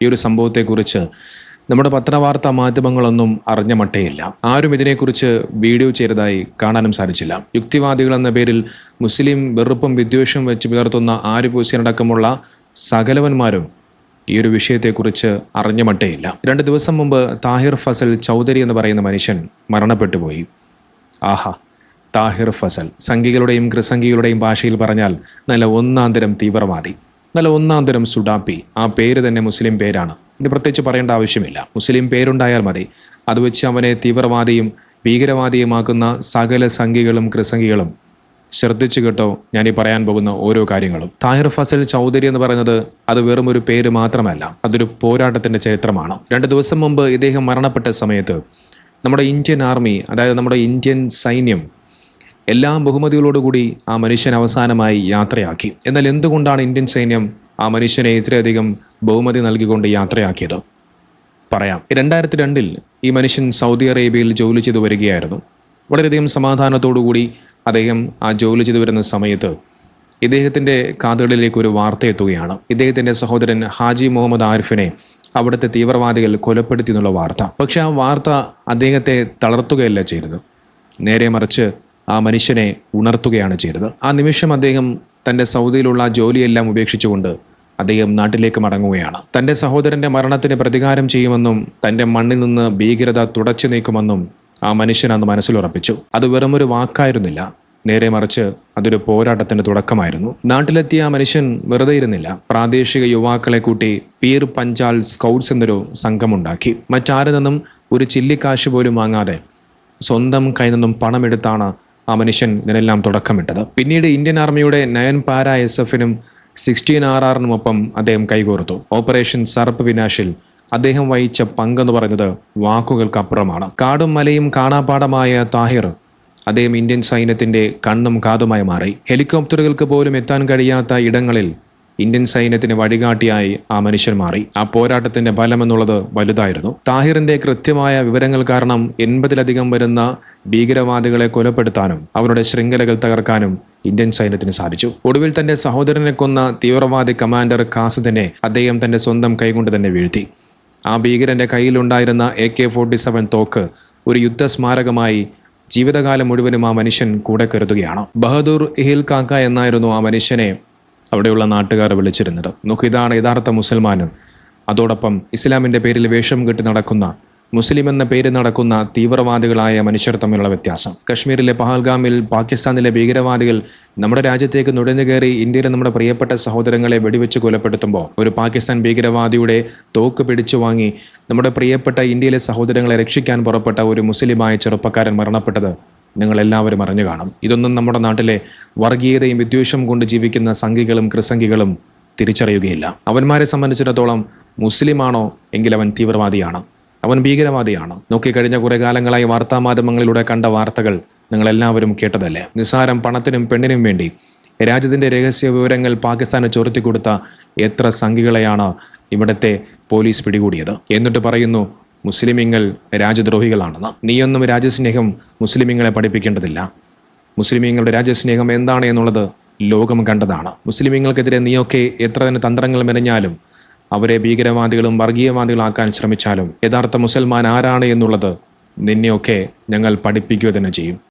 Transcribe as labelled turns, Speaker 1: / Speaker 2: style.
Speaker 1: ഈ ഒരു സംഭവത്തെക്കുറിച്ച് നമ്മുടെ പത്രവാർത്താ മാധ്യമങ്ങളൊന്നും അറിഞ്ഞ മട്ടേയില്ല. ആരും ഇതിനെക്കുറിച്ച് വീഡിയോ ചെയ്തതായി കാണാനും സാധിച്ചില്ല. യുക്തിവാദികൾ എന്ന പേരിൽ മുസ്ലിം വെറുപ്പും വിദ്വേഷവും വെച്ച് പുലർത്തുന്ന ആരിഫ് ഹുസൈൻ അടക്കമുള്ള സകലവന്മാരും ഈ ഒരു വിഷയത്തെക്കുറിച്ച് അറിഞ്ഞ മട്ടേയില്ല. 2 ദിവസം മുമ്പ് താഹിർ ഫസൽ ചൗധരി എന്ന് പറയുന്ന മനുഷ്യൻ മരണപ്പെട്ടുപോയി. ആഹാ, താഹിർ ഫസൽ സംഘികളുടെയും ക്രിസംഘികളുടെയും ഭാഷയിൽ പറഞ്ഞാൽ നല്ല ഒന്നാന്തരം തീവ്രവാദി, നല്ല ഒന്നാന്തരം സുഡാപ്പി. ആ പേര് തന്നെ മുസ്ലിം പേരാണ്. ഇനി പ്രത്യേകിച്ച് പറയേണ്ട ആവശ്യമില്ല. മുസ്ലിം പേരുണ്ടായാൽ മതി. അത് വെച്ച് അവനെ തീവ്രവാദിയും ഭീകരവാദിയുമാക്കുന്ന സകല സംഘികളും ക്രിസംഘികളും ശ്രദ്ധിച്ചു കേട്ടോ ഞാനീ പറയാൻ പോകുന്ന ഓരോ കാര്യങ്ങളും. താഹിർ ഫസൽ ചൗധരി എന്ന് പറയുന്നത് അത് വെറും ഒരു പേര് മാത്രമല്ല, അതൊരു പോരാട്ടത്തിൻ്റെ ചരിത്രമാണ്. 2 ദിവസം മുമ്പ് ഇദ്ദേഹം മരണപ്പെട്ട സമയത്ത് നമ്മുടെ ഇന്ത്യൻ ആർമി, അതായത് നമ്മുടെ ഇന്ത്യൻ സൈന്യം എല്ലാ ബഹുമതികളോടുകൂടി ആ മനുഷ്യൻ അവസാനമായി യാത്രയാക്കി. എന്നാൽ എന്തുകൊണ്ടാണ് ഇന്ത്യൻ സൈന്യം ആ മനുഷ്യനെ ഇത്രയധികം ബഹുമതി നൽകിക്കൊണ്ട് യാത്രയാക്കിയത്? പറയാം. 2002 ഈ മനുഷ്യൻ സൗദി അറേബ്യയിൽ ജോലി ചെയ്തു വരികയായിരുന്നു. വളരെയധികം സമാധാനത്തോടുകൂടി അദ്ദേഹം ആ ജോലി ചെയ്തു വരുന്ന സമയത്ത് ഇദ്ദേഹത്തിൻ്റെ കാതുകളിലേക്ക് ഒരു വാർത്ത എത്തുകയാണ്. ഇദ്ദേഹത്തിൻ്റെ സഹോദരൻ ഹാജി മുഹമ്മദ് ആരിഫിനെ അവിടുത്തെ തീവ്രവാദികൾ കൊലപ്പെടുത്തി എന്നുള്ള വാർത്ത. പക്ഷേ ആ വാർത്ത അദ്ദേഹത്തെ തളർത്തുകയല്ല ചെയ്തത്, നേരെ മറിച്ച് ആ മനുഷ്യനെ ഉണർത്തുകയാണ് ചെയ്തത്. ആ നിമിഷം അദ്ദേഹം തൻ്റെ സൗദിയിലുള്ള ജോലിയെല്ലാം ഉപേക്ഷിച്ചുകൊണ്ട് അദ്ദേഹം നാട്ടിലേക്ക് മടങ്ങുകയാണ്. തൻ്റെ സഹോദരൻ്റെ മരണത്തിന് പ്രതികാരം ചെയ്യുമെന്നും തൻ്റെ മണ്ണിൽ നിന്ന് ഭീകരത തുടച്ചു നീക്കുമെന്നും ആ മനുഷ്യൻ അന്ന് മനസ്സിലുറപ്പിച്ചു. അത് വെറുമൊരു വാക്കായിരുന്നില്ല, നേരെ മറിച്ച് അതൊരു പോരാട്ടത്തിൻ്റെ തുടക്കമായിരുന്നു. നാട്ടിലെത്തിയ ആ മനുഷ്യൻ വെറുതെ ഇരുന്നില്ല. പ്രാദേശിക യുവാക്കളെ കൂട്ടി പീർ പഞ്ചാൽ സ്കൗട്ട്സ് എന്നൊരു സംഘമുണ്ടാക്കി. മറ്റാരിൽ നിന്നും ഒരു ചില്ലിക്കാശ് പോലും വാങ്ങാതെ സ്വന്തം കയ്യിൽ നിന്നും പണമെടുത്താണ് ആ മനുഷ്യൻ ഇതിനെല്ലാം തുടക്കമിട്ടത്. പിന്നീട് ഇന്ത്യൻ ആർമിയുടെ 9 പാരാ SF-നും 16 RR-നുമൊപ്പം അദ്ദേഹം കൈകോർത്തു. ഓപ്പറേഷൻ സർപ്പ് വിനാശിൽ അദ്ദേഹം വഹിച്ച പങ്കെന്ന് പറയുന്നത് വാക്കുകൾക്കപ്പുറമാണ്. കാടും മലയും കാണാപ്പാടമായ താഹിർ അദ്ദേഹം ഇന്ത്യൻ സൈന്യത്തിൻ്റെ കണ്ണും കാതുമായി മാറി. ഹെലികോപ്റ്ററുകൾക്ക് പോലും എത്താൻ കഴിയാത്ത ഇടങ്ങളിൽ ഇന്ത്യൻ സൈന്യത്തിന് വഴികാട്ടിയായി ആ മനുഷ്യൻ മാറി. ആ പോരാട്ടത്തിൻ്റെ ഫലമെന്നുള്ളത് വലുതായിരുന്നു. താഹിറിൻ്റെ കൃത്യമായ വിവരങ്ങൾ കാരണം 80-ലധികം വരുന്ന ഭീകരവാദികളെ കൊലപ്പെടുത്താനും അവരുടെ ശൃംഖലകൾ തകർക്കാനും ഇന്ത്യൻ സൈന്യത്തിന് സാധിച്ചു. ഒടുവിൽ തൻ്റെ സഹോദരനെ കൊന്ന തീവ്രവാദി കമാൻഡർ ഖാസിദിനെ അദ്ദേഹം തൻ്റെ സ്വന്തം കൈകൊണ്ട് തന്നെ വീഴ്ത്തി. ആ ഭീകരൻ്റെ കയ്യിലുണ്ടായിരുന്ന AK-47 തോക്ക് ഒരു യുദ്ധസ്മാരകമായി ജീവിതകാലം മുഴുവനും ആ മനുഷ്യൻ കൂടെ കരുതുകയാണ്. ബഹദൂർ ഹിൽ കാക്ക എന്നായിരുന്നു ആ മനുഷ്യനെ അവിടെയുള്ള നാട്ടുകാർ വിളിച്ചിരുന്നത്. നോക്കൂ, ഇതാണ് യഥാർത്ഥ മുസൽമാനും അതോടൊപ്പം ഇസ്ലാമിൻ്റെ പേരിൽ വേഷം കെട്ടി നടക്കുന്ന, മുസ്ലിം എന്ന പേര് നടക്കുന്ന തീവ്രവാദികളായ മനുഷ്യർ തമ്മിലുള്ള വ്യത്യാസം. കശ്മീരിലെ പഹൽഗാമിൽ പാകിസ്ഥാനിലെ ഭീകരവാദികൾ നമ്മുടെ രാജ്യത്തേക്ക് നുഴഞ്ഞു കയറി ഇന്ത്യയിലെ നമ്മുടെ പ്രിയപ്പെട്ട സഹോദരങ്ങളെ വെടിവെച്ച് കൊലപ്പെടുത്തുമ്പോൾ ഒരു പാകിസ്ഥാൻ ഭീകരവാദിയുടെ തോക്ക് പിടിച്ചു വാങ്ങി നമ്മുടെ പ്രിയപ്പെട്ട ഇന്ത്യയിലെ സഹോദരങ്ങളെ രക്ഷിക്കാൻ പുറപ്പെട്ട ഒരു മുസ്ലിമായ ചെറുപ്പക്കാരൻ മരണപ്പെട്ടത് നിങ്ങളെല്ലാവരും അറിഞ്ഞു കാണും. ഇതൊന്നും നമ്മുടെ നാട്ടിലെ വർഗീയതയും വിദ്വേഷം കൊണ്ട് ജീവിക്കുന്ന സംഘികളും ക്രിസംഘികളും തിരിച്ചറിയുകയില്ല. അവന്മാരെ സംബന്ധിച്ചിടത്തോളം മുസ്ലിമാണോ എങ്കിൽ അവൻ തീവ്രവാദിയാണ്, അവൻ ഭീകരവാദിയാണ്. നോക്കിക്കഴിഞ്ഞ കുറേ കാലങ്ങളായി വാർത്താമാധ്യമങ്ങളിലൂടെ കണ്ട വാർത്തകൾ നിങ്ങളെല്ലാവരും കേട്ടതല്ലേ? നിസ്സാരം പണത്തിനും പെണ്ണിനും വേണ്ടി രാജ്യത്തിൻ്റെ രഹസ്യ വിവരങ്ങൾ പാകിസ്ഥാന് ചോർത്തിക്കൊടുത്ത എത്ര സംഘികളെയാണ് ഇവിടുത്തെ പോലീസ് പിടികൂടിയത്. എന്നിട്ട് പറയുന്നു മുസ്ലിമീങ്ങൾ രാജ്യദ്രോഹികളാണെന്ന്. നീയൊന്നും രാജ്യസ്നേഹം മുസ്ലിമീങ്ങളെ പഠിപ്പിക്കേണ്ടതില്ല. മുസ്ലിമീങ്ങളുടെ രാജ്യസ്നേഹം എന്താണ് എന്നുള്ളത് ലോകം കണ്ടതാണ്. മുസ്ലിമീങ്ങൾക്കെതിരെ നീയൊക്കെ എത്ര തന്നെ തന്ത്രങ്ങൾ മെനഞ്ഞാലും അവരെ ഭീകരവാദികളും വർഗീയവാദികളാക്കാൻ ശ്രമിച്ചാലും യഥാർത്ഥ മുസൽമാൻ ആരാണ് എന്നുള്ളത് നിന്നെയൊക്കെ ഞങ്ങൾ പഠിപ്പിക്കുക തന്നെ ചെയ്യും.